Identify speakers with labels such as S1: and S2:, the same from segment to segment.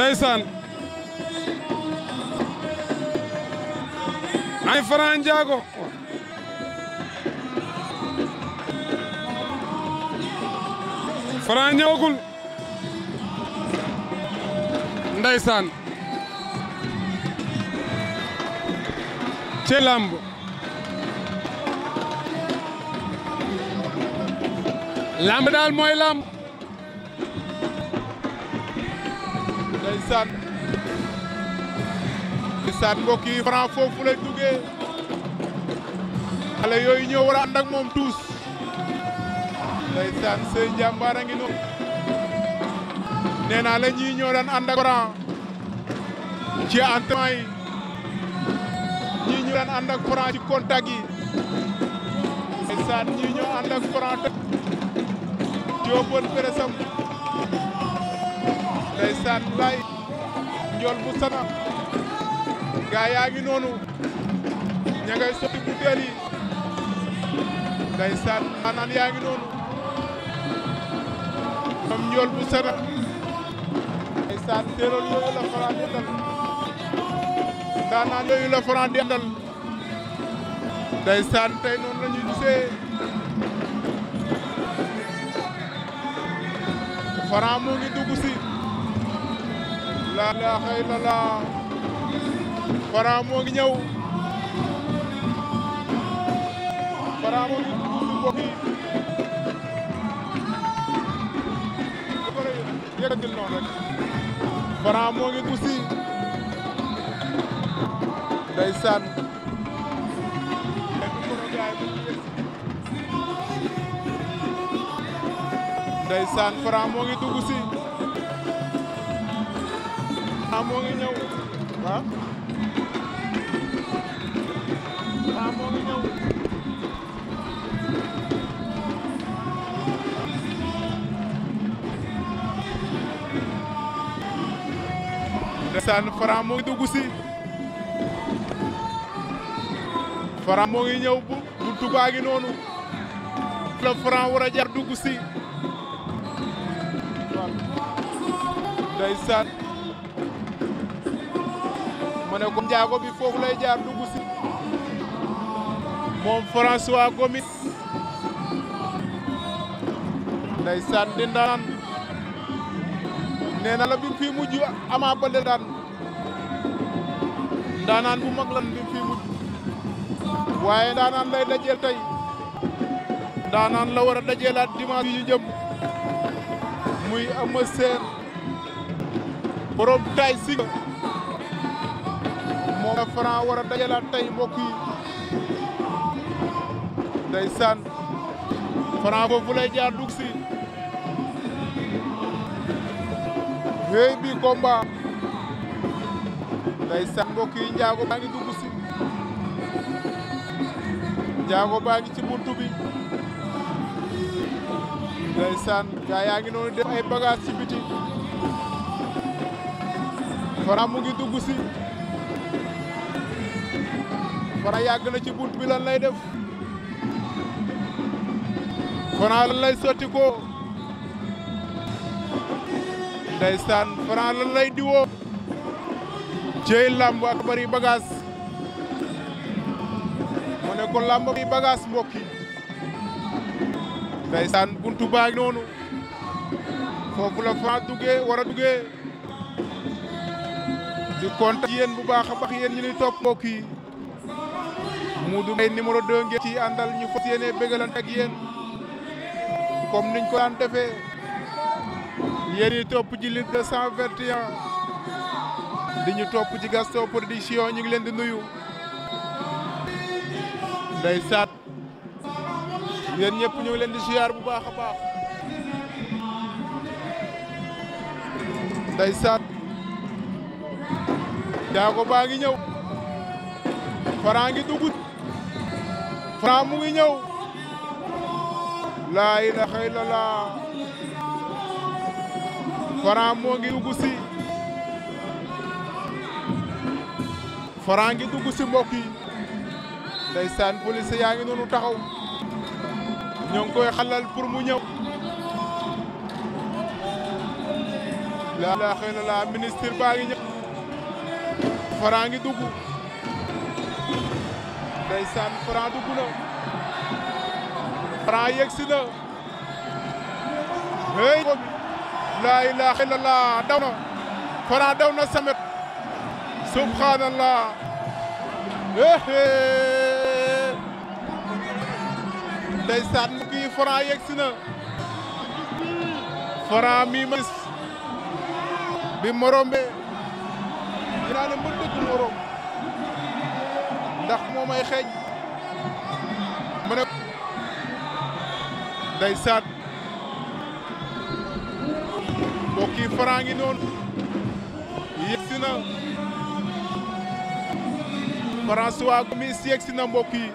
S1: ndeysaan ay Franc Ndiago Franc ñëwagul ndeysaan ci lamb daal mooy lamb
S2: ndeysaan mbokk yi Franc foofu lay duggee xale yooyu ñëw war a ànd ak moom tuus ndeysaan sey jàmbaar a ngi noonu nee naa la ñii ñoo daan ànd ak Franc ci entraînement yi ñii ñoo daan ànd ak Franc ci contact yi ndeysaan ñii ñoo ànd ak Franc ci open pressam ndeysaan lay njool bu sana gaa yaa ngi noonu ña ngay sotti butéel yi ndeysaan maanaan yaa ngi noonu moom njool bu sana ndeysaan téerool yooyu la Franc di andal ndaanaan yooyu la Franc di andal ndeysaan tey noonu la ñuy gisee Franc moo ngi dugg si la ilaha illallah Franc moo ngi ñëw Franc moo ngi dugg si mbokk yi yëkkatil noonu rek Franc moo ngi dugg si ndeysaan ndeysaan Franc moo ngi dugg si Franc moo ngi ñëw ah Franc moo ngi ñëw ndeysaan Franc moo ngi dugg si Franc moo ngi ñëw buntu baa ngi noonu la Franc war a jar dugg si ndeysaan ma ne ko Ndiago bi foofu lay jaar dugg si moom François Gomis ndeysaan di ndaan nee na la bi mu fi mujj Ama Baldé daan ndaanaan bu mag lan bi mu fi mujj waaye ndaanaan lay dajeel tey ndaanaan la war a dajeelaat dimanche yi ñu jëm muy Eumeu Sène borom tay si moom la Franc war a dajalaat tey mbokk yi ndeysaan Franc foofu lay jaar dugg si hey bi combat ndeysaan mbokk yi Ndiago baa ngi dugg si Ndiago baa ngi ci buntu bi ndeysaan gaa yaa ngi noonu def ay bagage ci biti Franc mu ngi dugg si Franc yàgg na ci bunt bi lan lay def Franc lan lay sotti ko ndeysaan Franc lan lay diwoo cey lamb ak bari bagage mu ne ko lamb bi bagage mbokk yi ndeysaan buntu baa ngi noonu foofu la Franc duggee war a duggee di kontaan yéen bu baax a baax yéen ñi ni topp mbokk yi Modou Mbaye numéro 2 ngeen ci àndal ñu fas yéene bégalante ak yéen comme niñ ko daan defee yéen ñi topp ci Lutte 221 di ñu topp ci Gaston Production ñu ngi leen di nuyu ndeysaan yéen ñëpp ñu ngi leen di siyaar bu baax a baax ndeysaan Ndiago baa ngi ñëw Franc ngi dugg Franc mu ngi ñëw laa ilaha illallah Franc moo ngi dugg si Franc ngi dugg si mbokk yi ndeysaan police yaa ngi noonu taxaw ñoo ngi koy xalal pour mu ñëw la ilaha illallah ministre baa ngi ñëw Franc ngi dugg ndeysaan Franc dugg na Franc yegsi na hey la ilaha illallah daw na Franc daw na samet subhanallah ndeysaan mu kii Franc yegsi na Franc mi ma gis bi morombe dinaa ne mën dëgg morom ndax moo may xeeñ ma ne ndeysaan mbokk yi Franc ngi noonu yegsi na François Gomis yegsi na mbokk yi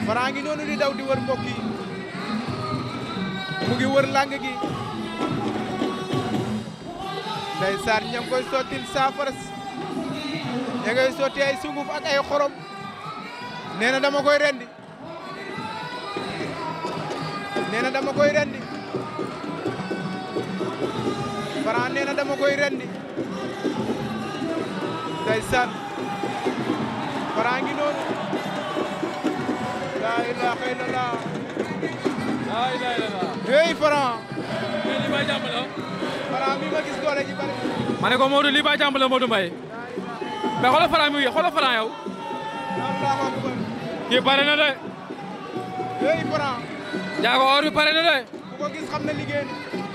S2: Franc ngi noonu di daw di wër mbokk yi mu ngi wër làng gi ndeysaan ña ngi koy sottil saafara ña ngay sotti ay sunguf ak ay xorom nee na dama koy rendi nee na dama koy rendi Franc nee na dama koy rendi ndeysaan Franc ngi noonu la ilaha illallah
S3: la ilaha illallah
S2: hey Franc
S3: mais li bay jàmm la
S2: Franc mi ma gis doole ji bari
S3: ma ne ko Modou li bay jàmm la Modou Mbaye mais xoolal Franc mi xoolal Franc yow
S2: Allahu akbar
S3: kii pare na de
S2: hey Franc
S3: jaago or bi pare na de
S2: ku ko gis xam ne liggéey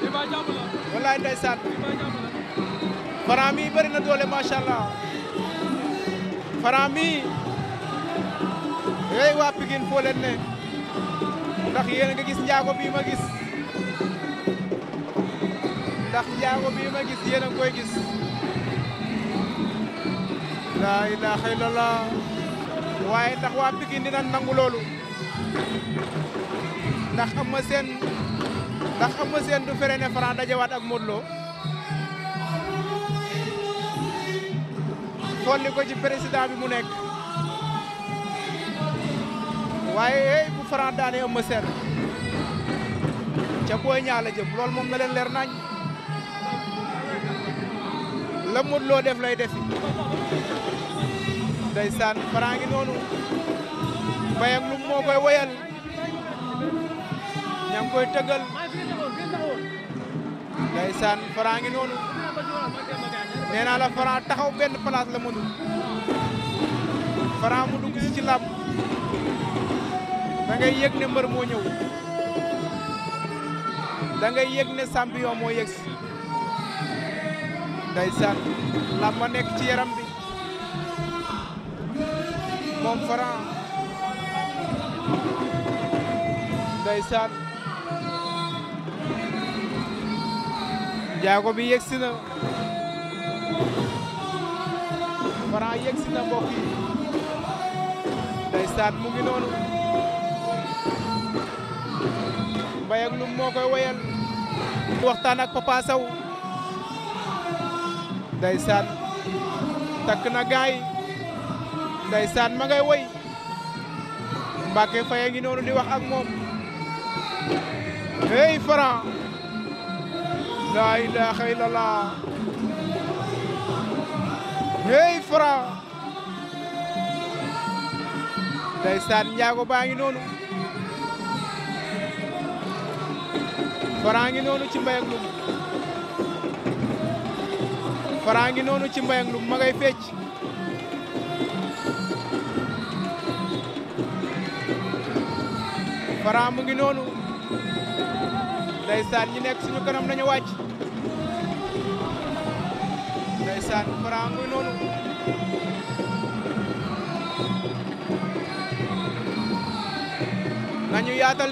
S3: li bay jàmm la
S2: wallaay ndeysaan
S3: li bay jàmm la
S2: Franc mi bari na doole macha allah Franc mi hey waa Pikine foo leen ne ndax yéen nga gis njaago bii ma gis ndax njaago bii ma gis yéen a ngi koy gis la ilaha illallah waaye ndax waa Pikine dina nangu loolu ndax Eumeu Sène du fere ne Franc dajewaat ak Modou Lo folli ko ci président bi mu nekk waaye bu Franc daane Eumeu Sène ca Boy Niang la jëm loolu moom na leen leer nañ la Modou Lo def lay defi ndeysaan Franc ngi noonu Mbayang Loum moo koy woyal ña ngi koy tëggal ndeysaan Franc ngi noonu nee naa la Franc taxaw benn place la mënul Franc mu dugg si ci làmb da ngay yëg ne mbër moo ñëw da ngay yëg ne champion moo yëg si ndeysaan làmb ma nekk ci yaram bi moom Franc ndeysaan jaago bi yëg si na Franc yëg si na mbokk yi ndeysaan mu ngi noonu Mbayang Loum moo koy woyal waxtaan ak Papa Sow ndeysaan takk na gaay ndeysaan ma ngay woy Mbacke Faye ngi noonu di wax ak moom hey Franc la ilaha illallah hey Franc ndeysaan njaago baa ngi noonu Franc ngi noonu ci Mbayang Loum Franc ngi noonu ci Mbayang Loum ma ngay fecc Franc mu ngi noonu ndeysaan ñi nekk suñu kanam nañu wàcc ndeysaan Franc mu ngi noonu nañu yaatal